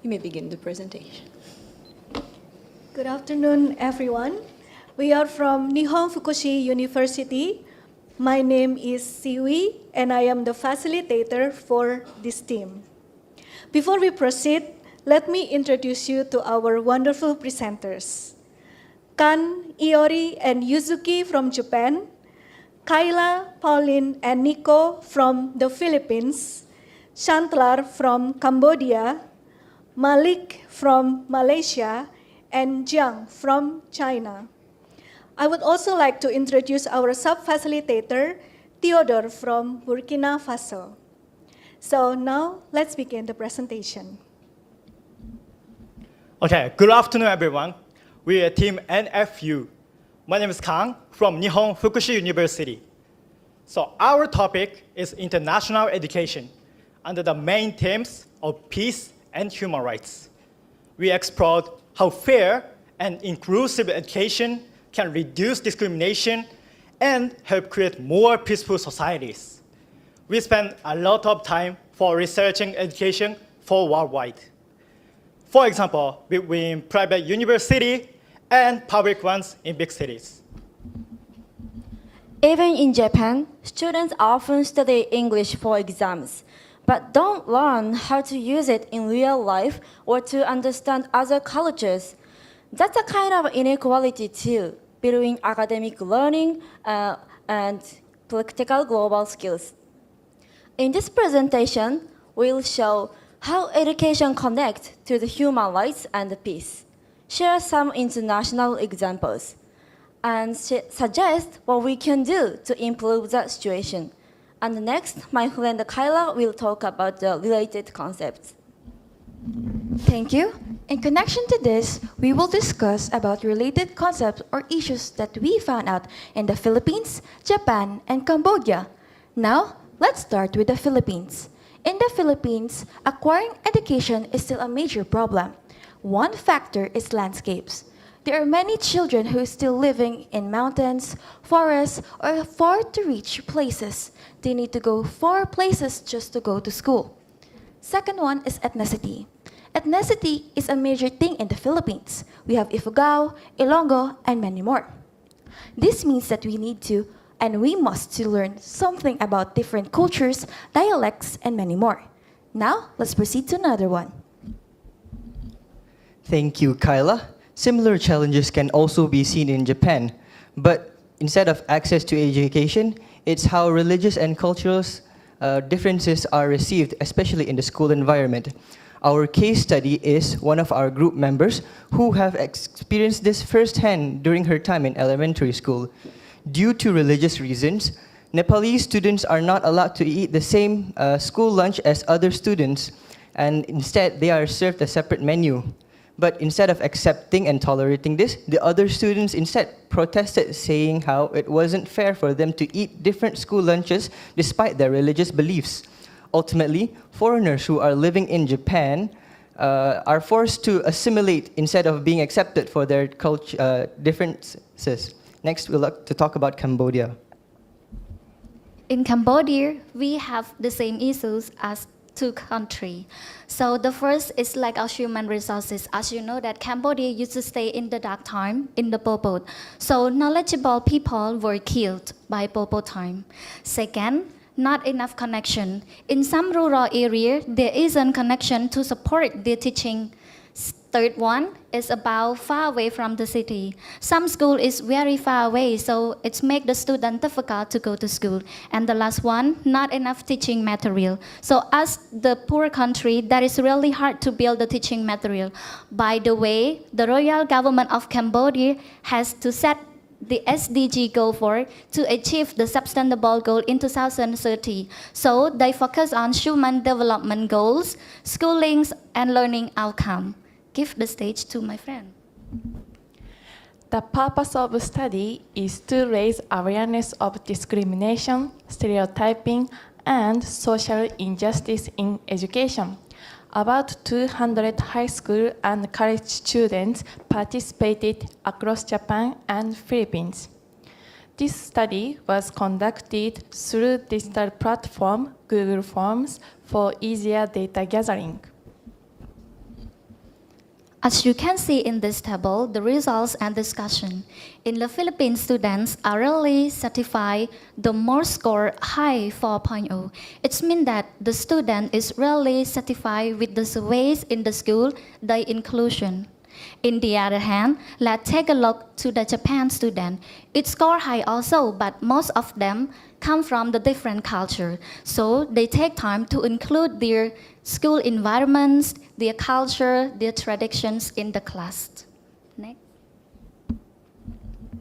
you may begin the presentation. Good afternoon, everyone. We are from Nihon Fukushi University. My name is Siwi, and I am the facilitator for this team. Before we proceed, let me introduce you to our wonderful presenters. Kan, Iori, and Yuzuki from Japan, Kayla, Pauline, and Nico from the Philippines, Shantlar from Cambodia, Malik from Malaysia, and Jiang from China. I would also like to introduce our sub-facilitator, Theodore from Burkina Faso. So now, let's begin the presentation. Okay, good afternoon, everyone. We are Team NFU. My name is Kang from Nihon Fukushi University. So our topic is international education under the main themes of peace and human rights. We explored how fair and inclusive education can reduce discrimination and help create more peaceful societies. We spent a lot of time for researching education for worldwide. For example, between private university and public ones in big cities. Even in Japan, students often study English for exams, but don't learn how to use it in real life or to understand other cultures. That's a kind of inequality too, between academic learning and practical global skills. In this presentation, we'll show how education connects to the human rights and peace, share some international examples, and suggest what we can do to improve the situation. And next, my friend Kyla will talk about the related concepts. Thank you. In connection to this, we will discuss about related concepts or issues that we found out in the Philippines, Japan, and Cambodia. Now, let's start with the Philippines. In the Philippines, acquiring education is still a major problem. One factor is landscapes. There are many children who are still living in mountains, forests, or far-to-reach places. They need to go far places just to go to school. Second one is ethnicity. Ethnicity is a major thing in the Philippines. We have Ifugao, Ilonggo, and many more. This means that we need to, and we must to learn something about different cultures, dialects, and many more. Now, let's proceed to another one. Thank you, Kyla. Similar challenges can also be seen in Japan, but instead of access to education, it's how religious and cultural differences are received, especially in the school environment. Our case study is one of our group members who have experienced this firsthand during her time in elementary school. Due to religious reasons, Nepalese students are not allowed to eat the same school lunch as other students, and instead they are served a separate menu. But instead of accepting and tolerating this, the other students instead protested, saying how it wasn't fair for them to eat different school lunches despite their religious beliefs. Ultimately, foreigners who are living in Japan are forced to assimilate instead of being accepted for their differences. Next, we'd like to talk about Cambodia. In Cambodia, we have the same issues as two countries. So the first is like our human resources. As you know that Cambodia used to stay in the dark time, in the Pol Pot. So knowledgeable people were killed by Pol Pot time. Second, not enough connection. In some rural area, there isn't connection to support their teaching. Third one is about far away from the city. Some school is very far away, so it makes the student difficult to go to school. And the last one, not enough teaching material. So as the poor country, that is really hard to build the teaching material. By the way, the royal government of Cambodia has to set the SDG goal to achieve the sustainable goal in 2030. So they focus on human development goals, schooling, and learning outcome. Give the stage to my friend. The purpose of the study is to raise awareness of discrimination, stereotyping, and social injustice in education. About 200 high school and college students participated across Japan and Philippines. This study was conducted through digital platform Google Forms for easier data gathering. As you can see in this table, the results and discussion. In the Philippines, students are rarely certified the more score high 4.0. It means that the student is rarely certified with the surveys in the school, the inclusion. In the other hand, let's take a look to the Japan student. It score high also, but most of them come from the different culture. So they take time to include their school environments, their culture, their traditions in the class. Next.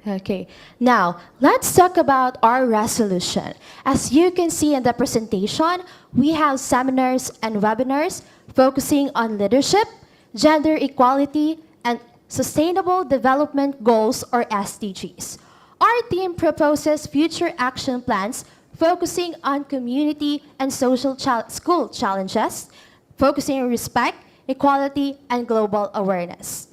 Okay, now let's talk about our resolution. As you can see in the presentation, we have seminars and webinars focusing on leadership, gender equality, and Sustainable Development Goals or SDGs. Our team proposes future action plans focusing on community and social school challenges, focusing on respect, equality, and global awareness.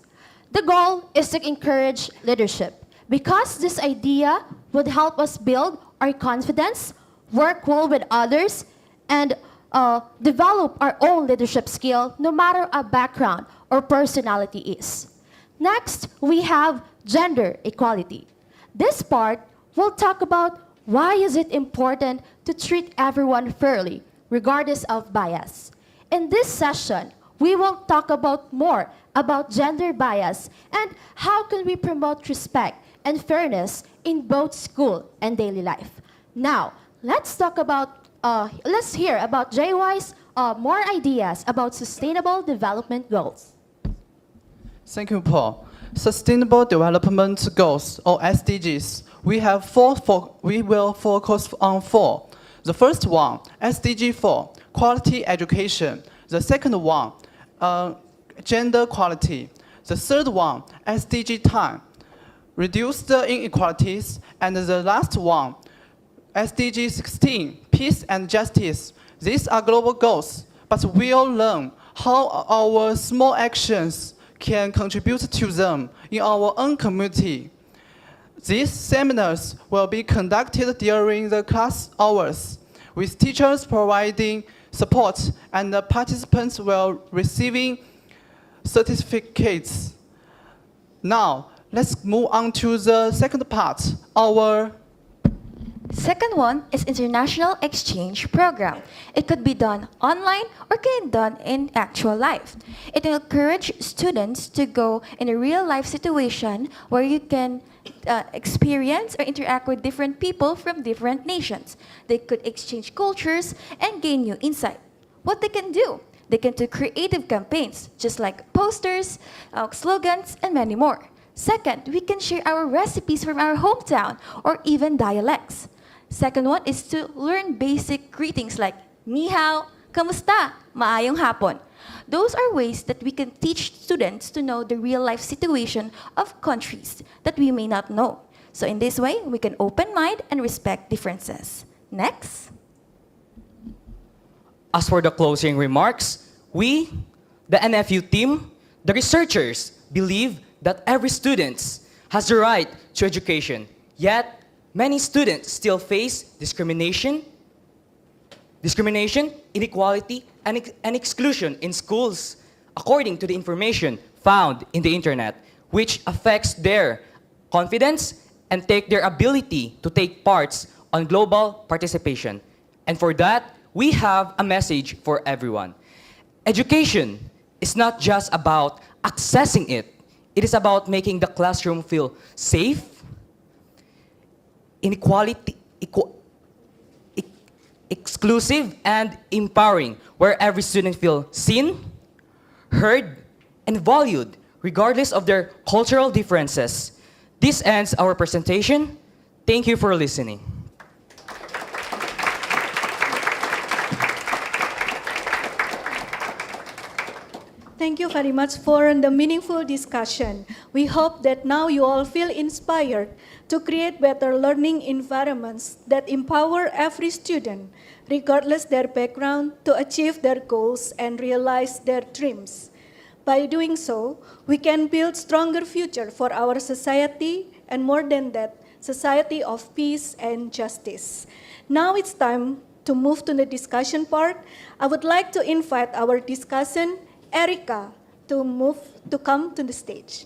The goal is to encourage leadership because this idea would help us build our confidence, work well with others, and develop our own leadership skill no matter our background or personality is. Next, we have gender equality. This part will talk about why is it important to treat everyone fairly, regardless of bias. In this session, we will talk about more about gender bias and how can we promote respect and fairness in both school and daily life. Now, let's hear about JY's more ideas about sustainable development goals. Thank you, Paul. Sustainable Development Goals, or SDGs, we will focus on four. The first one, SDG 4, quality education. The second one, gender equality. The third one, SDG 10, reduce the inequalities. And the last one, SDG 16, peace and justice. These are global goals, but we'll learn how our small actions can contribute to them in our own community. These seminars will be conducted during the class hours, with teachers providing support and the participants will receiving certificates. Now, let's move on to the second part, our Second one is international exchange program. It could be done online or can be done in actual life. It encourages students to go in a real life situation where you can experience or interact with different people from different nations. They could exchange cultures and gain new insight. What they can do? They can do creative campaigns, just like posters, slogans, and many more. Second, we can share our recipes from our hometown or even dialects. Second one is to learn basic greetings like ni hao, kamusta, maayong hapon. Those are ways that we can teach students to know the real life situation of countries that we may not know. So in this way, we can open mind and respect differences. Next. As for the closing remarks, we, the NFU team, the researchers, believe that every student has the right to education, yet many students still face discrimination, inequality, and exclusion in schools, according to the information found in the internet, which affects their confidence and their ability to take parts on global participation. And for that, we have a message for everyone. Education is not just about accessing it. It is about making the classroom feel safe, exclusive, and empowering, where every student feels seen, heard, and valued, regardless of their cultural differences. This ends our presentation. Thank you for listening. Thank you very much for the meaningful discussion. We hope that now you all feel inspired to create better learning environments that empower every student, regardless their background, to achieve their goals and realize their dreams. By doing so, we can build stronger future for our society, and more than that, society of peace and justice. Now it's time to move to the discussion part. I would like to invite our discussant, Erica, to come to the stage.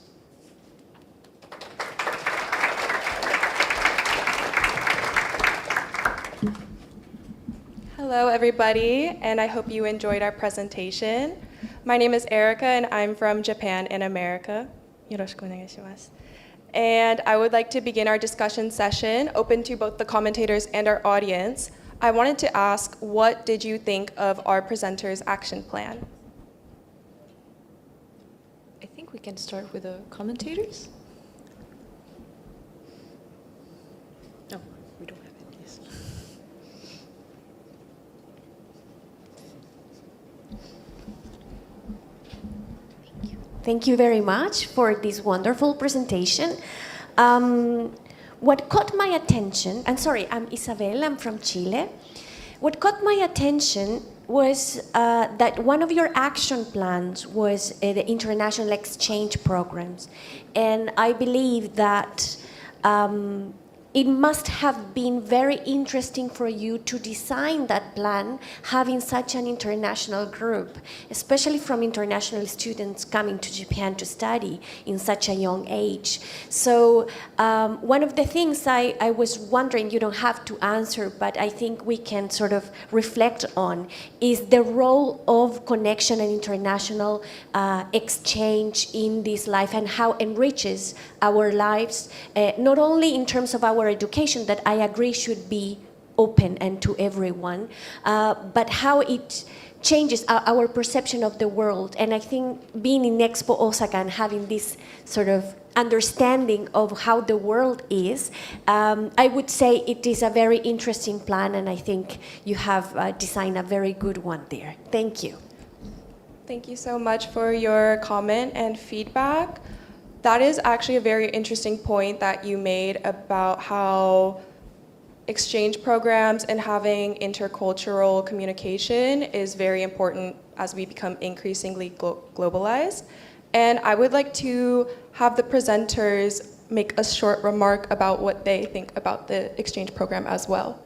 Hello, everybody, and I hope you enjoyed our presentation. My name is Erica, and I'm from Japan in America. Yoroshiku onegaishimasu. And I would like to begin our discussion session, open to both the commentators and our audience. I wanted to ask, what did you think of our presenter's action plan? I think we can start with the commentators. No, we don't have it. Yes. Thank you very much for this wonderful presentation. What caught my attention, I'm sorry, I'm Isabel, I'm from Chile. What caught my attention was that one of your action plans was the international exchange programs. And I believe that it must have been very interesting for you to design that plan, having such an international group, especially from international students coming to Japan to study in such a young age. So one of the things I was wondering, you don't have to answer, but I think we can sort of reflect on, is the role of connection and international exchange in this life and how it enriches our lives, not only in terms of our education that I agree should be open and to everyone, but how it changes our perception of the world. And I think being in Expo Osaka and having this sort of understanding of how the world is, I would say it is a very interesting plan, and I think you have designed a very good one there. Thank you. Thank you so much for your comment and feedback. That is actually a very interesting point that you made about how exchange programs and having intercultural communication is very important as we become increasingly globalized. And I would like to have the presenters make a short remark about what they think about the exchange program as well.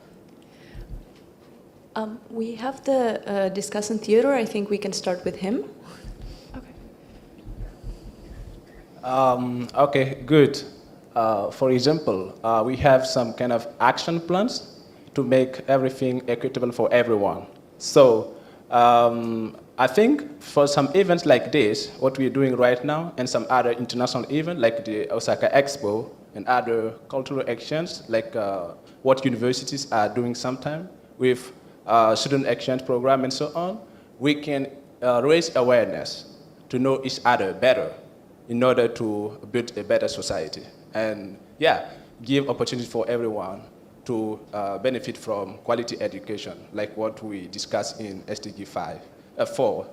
We have the discussant Theodore. I think we can start with him. Okay, good. For example, we have some kind of action plans to make everything equitable for everyone. So I think for some events like this, what we're doing right now, and some other international events like the Osaka Expo and other cultural exchanges, like what universities are doing sometime with student exchange program and so on, we can raise awareness to know each other better in order to build a better society. And yeah, give opportunity for everyone to benefit from quality education, like what we discussed in SDG 4.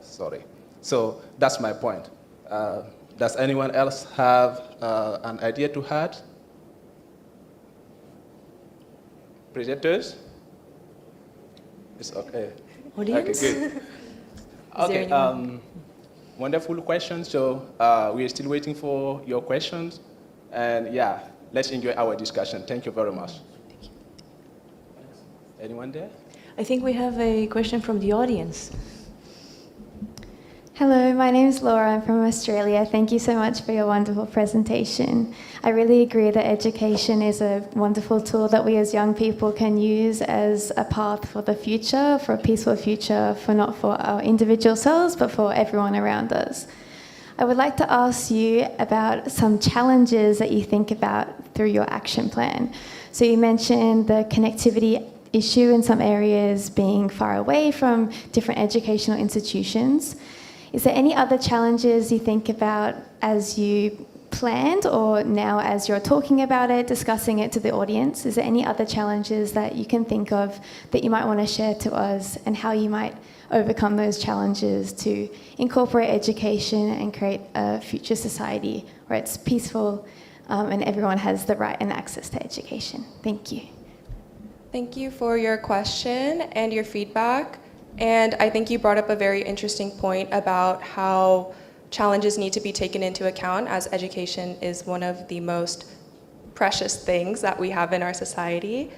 So that's my point. Does anyone else have an idea to add? Presenters? It's okay. Audience? Okay, good. Okay. Wonderful questions. So we're still waiting for your questions. And yeah, let's enjoy our discussion. Thank you very much. Thank you. Anyone there? I think we have a question from the audience. Hello, my name is Laura. I'm from Australia. Thank you so much for your wonderful presentation. I really agree that education is a wonderful tool that we as young people can use as a path for the future, for a peaceful future, for not for our individual selves, but for everyone around us. I would like to ask you about some challenges that you think about through your action plan. So you mentioned the connectivity issue in some areas, being far away from different educational institutions. Is there any other challenges you think about as you planned or now as you're talking about it, discussing it to the audience? Is there any other challenges that you can think of that you might want to share to us, and how you might overcome those challenges to incorporate education and create a future society where it's peaceful and everyone has the right and access to education? Thank you. Thank you for your question and your feedback. And I think you brought up a very interesting point about how challenges need to be taken into account, as education is one of the most precious things that we have in our society.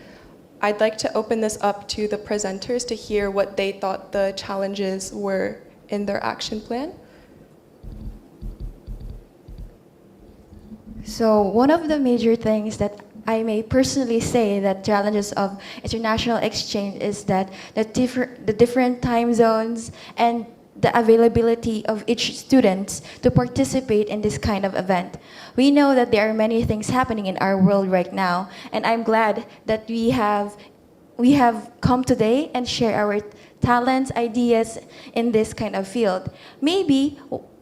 I'd like to open this up to the presenters to hear what they thought the challenges were in their action plan. So one of the major things that I may personally say that challenges of international exchange is that the different time zones and the availability of each student to participate in this kind of event. We know that there are many things happening in our world right now, and I'm glad that we have come today and share our talents, ideas in this kind of field. Maybe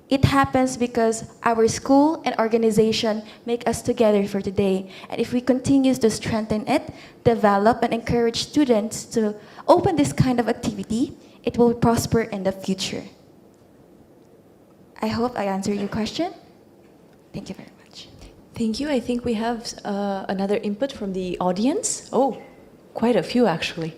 it happens because our school and organization make us together for today. And if we continue to strengthen it, develop and encourage students to open this kind of activity, it will prosper in the future. I hope I answered your question. Thank you very much. Thank you. I think we have another input from the audience. Oh, quite a few actually.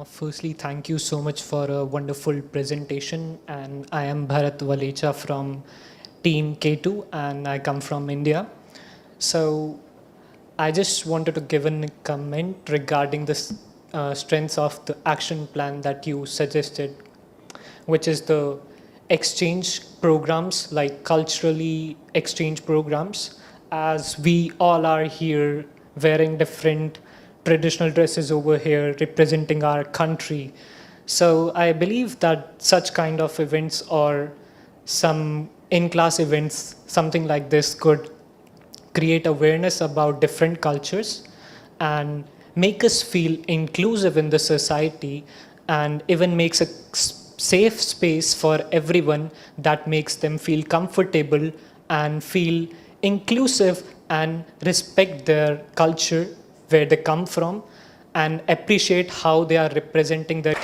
Firstly, thank you so much for a wonderful presentation. And I am Bharat Valecha from Team K2, and I come from India. So I just wanted to give a comment regarding the strengths of the action plan that you suggested, which is the exchange programs, like culturally exchange programs, as we all are here wearing different traditional dresses over here representing our country. So I believe that such kind of events or some in-class events, something like this, could create awareness about different cultures and make us feel inclusive in the society, and even makes a safe space for everyone that makes them feel comfortable and feel inclusive and respect their culture, where they come from, and appreciate how they are representing their